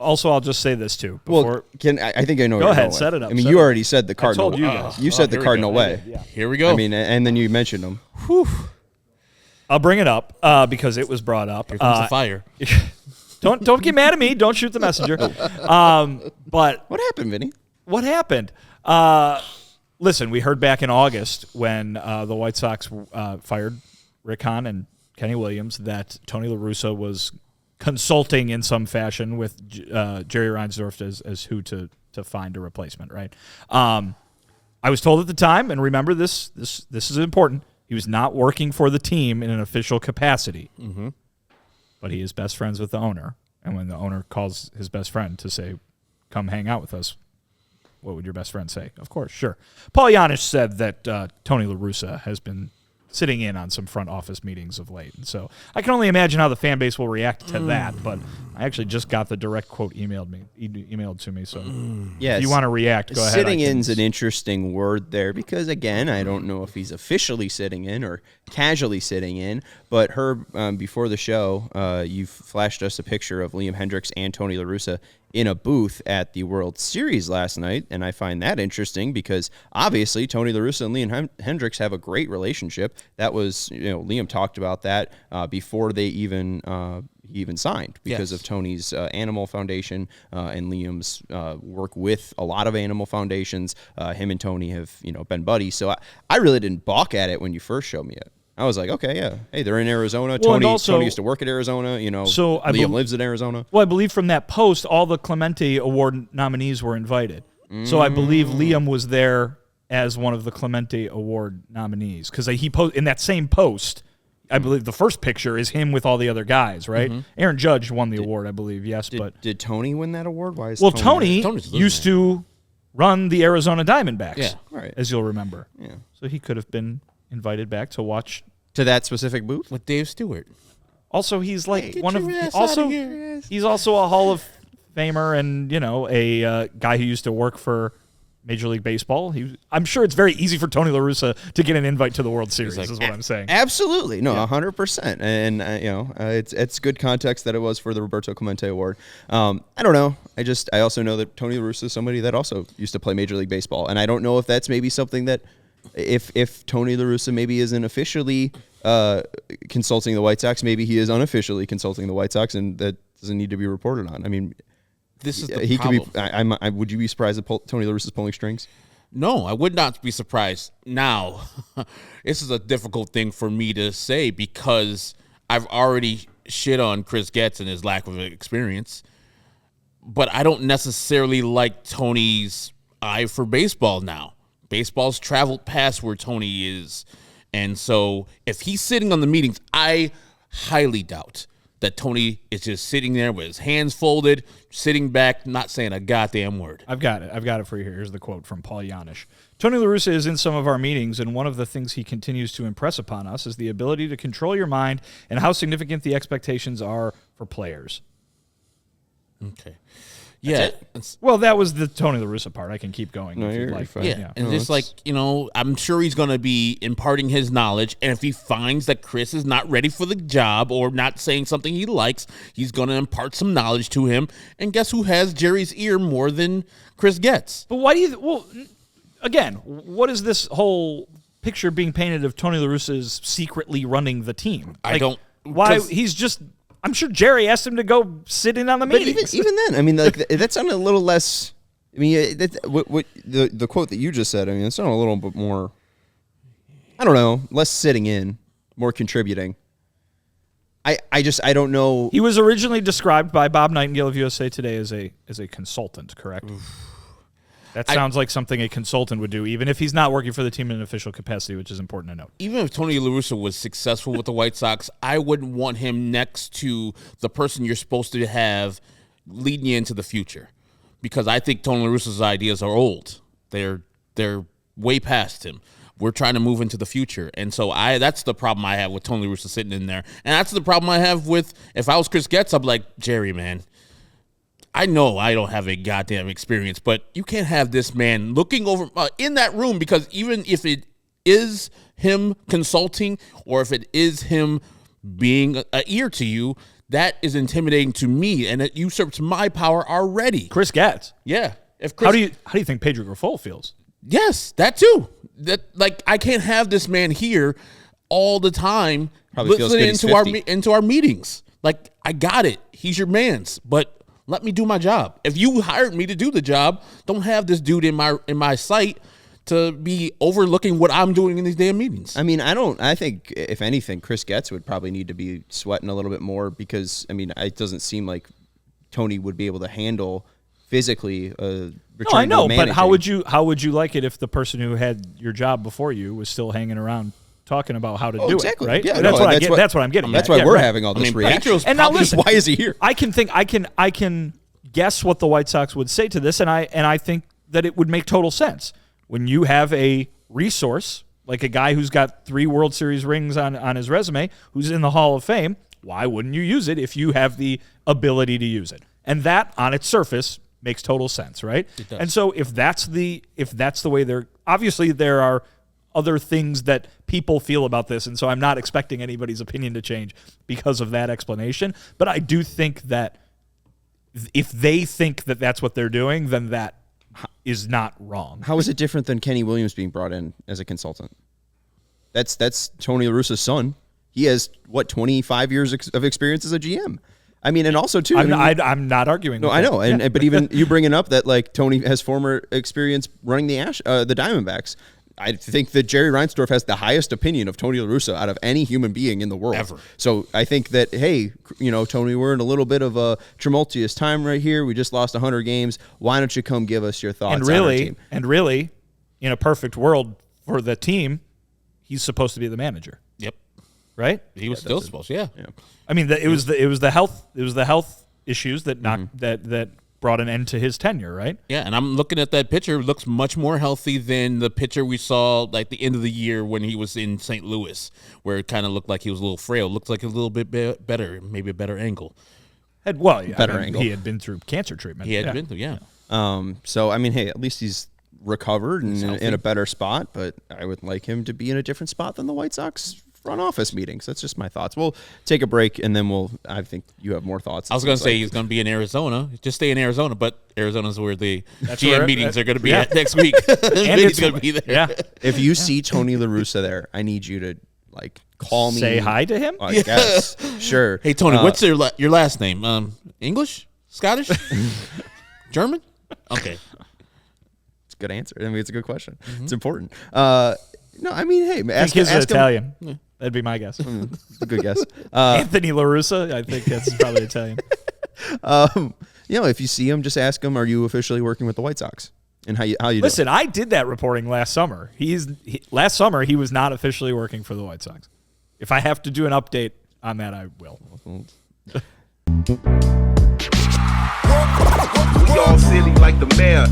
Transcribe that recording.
Also, I'll just say this too. Well, I think I know. Go ahead, set it up. I mean, you already said the Cardinal. I told you guys. You said the Cardinal way. Yeah. Here we go. I mean, and then you mentioned them. Whew. I'll bring it up because it was brought up. Here comes the fire. Don't get mad at me. Don't shoot the messenger. But what happened, Vinny? What happened? Listen, we heard back in August when the White Sox fired Rick Hahn and Kenny Williams that Tony La Russa was consulting in some fashion with Jerry Reinsdorf as who to find a replacement, right? I was told at the time, and remember this is important, he was not working for the team in an official capacity. Mm-hmm. But he is best friends with the owner. And when the owner calls his best friend to say, come hang out with us, what would your best friend say? Of course, sure. Paul Janish said that Tony La Russa has been sitting in on some front office meetings of late. And so I can only imagine how the fan base will react to that. But I actually just got the direct quote emailed to me. So if you want to react, go ahead. Sitting in's an interesting word there because, again, I don't know if he's officially sitting in or casually sitting in. But Herb, before the show, you flashed us a picture of Liam Hendriks and Tony La Russa in a booth at the World Series last night, and I find that interesting because obviously Tony La Russa and Liam Hendriks have a great relationship. That was, Liam talked about that before they even signed because of Tony's animal foundation and Liam's work with a lot of animal foundations. Him and Tony have been buddies, so I really didn't balk at it when you first showed me it. I was like, okay, yeah. Hey, they're in Arizona. Well, Tony used to work at Arizona. So Liam lives in Arizona. Well, I believe from that post, all the Clemente Award nominees were invited. So I believe Liam was there as one of the Clemente Award nominees because he in that same post, I believe the first picture is him with all the other guys, right? Mm-hmm. Aaron Judge won the award, I believe, yes. But did Tony win that award? Why is Tony used to run the Arizona Diamondbacks, right, as you'll remember. Yeah. So he could have been invited back to watch to that specific booth with Dave Stewart. Also, he's like he's also a Hall of Famer and a guy who used to work for Major League Baseball. I'm sure it's very easy for Tony La Russa to get an invite to the World Series. Is what I'm saying. Absolutely, no, 100%. And it's good context that it was for the Roberto Clemente Award. I don't know. I also know that Tony La Russa is somebody that also used to play Major League Baseball, and I don't know if that's maybe something that. If Tony La Russa maybe isn't officially consulting the White Sox, maybe he is unofficially consulting the White Sox, and that doesn't need to be reported on. I mean, this is the problem. Could be. Would you be surprised that Tony La Russa's pulling strings? No, I would not be surprised. Now, this is a difficult thing for me to say because I've already shit on Chris Getz and his lack of experience, but I don't necessarily like Tony's eye for baseball now. Baseball's traveled past where Tony is. And so if he's sitting on the meetings, I highly doubt that Tony is just sitting there with his hands folded, sitting back, not saying a goddamn word. I've got it for you here. Here's the quote from Paul Janish. Tony La Russa is in some of our meetings, and one of the things he continues to impress upon us is the ability to control your mind and how significant the expectations are for players. Okay. Yeah. Well, that was the Tony La Russa part. I can keep going. No, if you'd you're like. fine. Yeah. And just like, I'm sure he's going to be imparting his knowledge. And if he finds that Chris is not ready for the job or not saying something he likes, he's going to impart some knowledge to him. And guess who has Jerry's ear more than Chris Getz? But why do you, again, what is this whole picture being painted of Tony La Russa's secretly running the team? Why he's just... I'm sure Jerry asked him to go sit in on the meetings. But even then, I mean, that sounded a little less. I mean, what the quote that you just said. I mean, it sounded a little bit more. I don't know, less sitting in, more contributing. I don't know. He was originally described by Bob Nightingale of USA Today as a consultant, correct? That sounds like something a consultant would do, even if he's not working for the team in an official capacity, which is important to note. Even if Tony La Russa was successful with the White Sox, I wouldn't want him next to the person you're supposed to have leading you into the future, because I think Tony La Russa's ideas are old. They're way past him. We're trying to move into the future, and so that's the problem I have with Tony La Russa sitting in there, and that's the problem I have with if I was Chris Getz, I'd be like, Jerry, man. I know I don't have a goddamn experience, but you can't have this man looking over in that room, because even if it is him consulting or if it is him being an ear to you, that is intimidating to me, and it usurps my power already. Chris Getz. Yeah. If Chris, How do you think Pedro Grifol feels? Yes, that too. That like I can't have this man here all the time Probably feels listening good he's into our meetings. Like I got it. He's your man's, but let me do my job. If you hired me to do the job, don't have this dude in my sight to be overlooking what I'm doing in these damn meetings. I mean, I think if anything, Chris Getz would probably need to be sweating a little bit more because I mean, it doesn't seem like Tony would be able to handle physically. No, I know, but how would you like it if the person who had your job before you was still hanging around talking about how to do exactly. it, right? Yeah, that's what I'm getting. That's at. why we're right. having all this reaction. Pedro's And now listen, why is he here? I can guess what the White Sox would say to this, and I think that it would make total sense when you have a resource like a guy who's got 3 World Series rings on his resume, who's in the Hall of Fame. Why wouldn't you use it if you have the ability to use it? And that, on its surface, makes total sense, right? It does. And so if that's the way they're obviously there are other things that people feel about this, and so I'm not expecting anybody's opinion to change because of that explanation. But I do think that if they think that that's what they're doing, then that is not wrong. How is it different than Kenny Williams being brought in as a consultant? That's Tony La Russa's son. He has 25 years of experience as a GM. I mean, and also too. I'm not arguing. No, with I that. know, but even you bringing up that like Tony has former experience running the Diamondbacks. I think that Jerry Reinsdorf has the highest opinion of Tony La Russa out of any human being in the world. Ever. So I think that, hey, Tony, we're in a little bit of a tumultuous time right here. We just lost 100 games. Why don't you come give us your thoughts on our team? And really, in a perfect world for the team, he's supposed to be the manager. Yep. Right? He was still supposed to, yeah. I mean, it was the health issues that knocked that brought an end to his tenure, right? Yeah, and I'm looking at that pitcher. Looks much more healthy than the pitcher we saw like the end of the year when he was in St. Louis, where it kind of looked like he was a little frail. Looked like a little bit better, maybe a better angle. Better angle. He had been through cancer treatment. He had been through, yeah. So I mean, hey, at least he's recovered and in a better spot. But I would like him to be in a different spot than the White Sox front office meetings. That's just my thoughts. We'll take a break and then I think you have more thoughts. I was going to say he's going to be in Arizona. Just stay in Arizona, but Arizona's where the GM meetings are going to be at next week. And he's going to be there. Yeah. If you see Tony La Russa there, I need you to call me. Say hi to him? I guess. Sure. Hey, Tony, what's your last name? English? Scottish? German? Okay. It's a good answer. I mean, it's a good question. It's important. No, I mean, hey, ask him. Italian. Yeah. That'd be my guess. A good guess. Anthony La Russa, I think that's probably Italian. If you see him, just ask him, are you officially working with the White Sox? And how you Listen, I did that reporting last summer. Last summer, he was not officially working for the White Sox. If I have to do an update on that, I will. We all silly like the mayor.